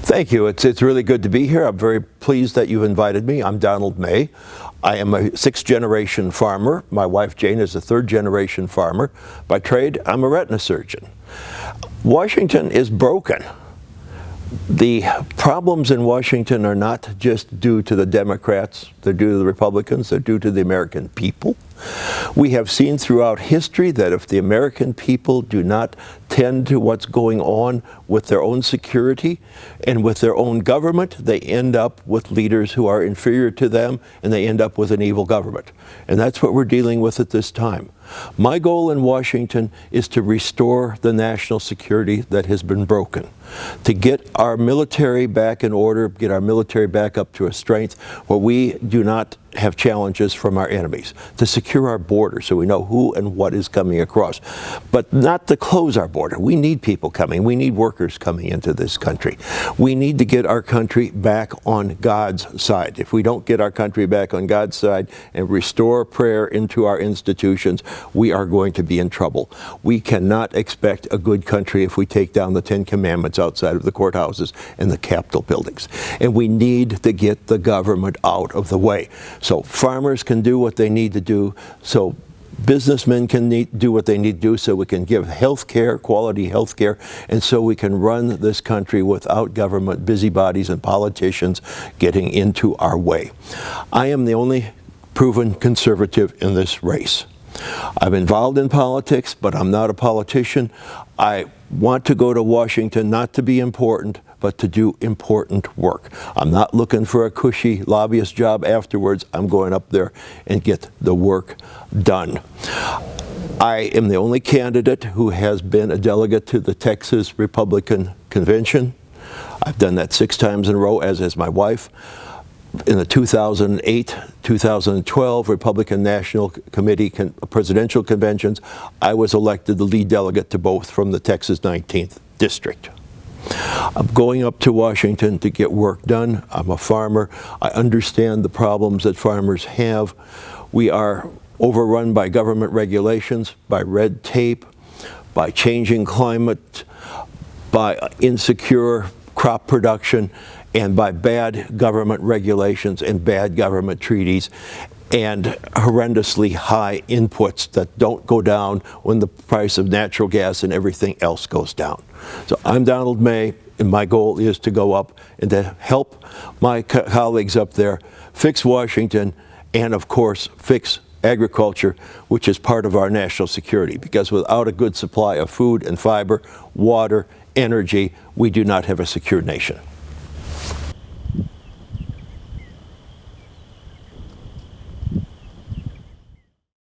Thank you. It's really good to be here. I'm very pleased that you've invited me. I'm Donald May. I am a sixth-generation farmer. My wife Jane is a third-generation farmer. By trade, I'm a retina surgeon. Washington is broken. The problems in Washington are not just due to the Democrats, they're due to the Republicans, they're due to the American people. We have seen throughout history that if the American people do not tend to what's going on with their own security and with their own government, they end up with leaders who are inferior to them, and they end up with an evil government. And that's what we're dealing with at this time. My goal in Washington is to restore the national security that has been broken, to get our military back in order, get our military back up to a strength where we do not have challenges from our enemies, to secure our border so we know who and what is coming across, but not to close our border. We need people coming. We need workers coming into this country. We need to get our country back on God's side. If we don't get our country back on God's side and restore prayer into our institutions, we are going to be in trouble. We cannot expect a good country if we take down the Ten Commandments outside of the courthouses and the Capitol buildings. And we need to get the government out of the way, so farmers can do what they need to do, so businessmen can do what they need to do, so we can give health care, quality health care, and so we can run this country without government busybodies and politicians getting into our way. I am the only proven conservative in this race. I'm involved in politics, but I'm not a politician. I want to go to Washington not to be important, but to do important work. I'm not looking for a cushy lobbyist job afterwards. I'm going up there and get the work done. I am the only candidate who has been a delegate to the Texas Republican Convention. I've done that 6 times in a row, as has my wife. In the 2008-2012 Republican National Committee presidential conventions, I was elected the lead delegate to both from the Texas 19th District. I'm going up to Washington to get work done. I'm a farmer. I understand the problems that farmers have. We are overrun by government regulations, by red tape, by changing climate, by insecure crop production, and by bad government regulations and bad government treaties, and horrendously high inputs that don't go down when the price of natural gas and everything else goes down. So I'm Donald May, and my goal is to go up and to help my colleagues up there fix Washington and, of course, fix agriculture, which is part of our national security, because without a good supply of food and fiber, water, energy, we do not have a secure nation.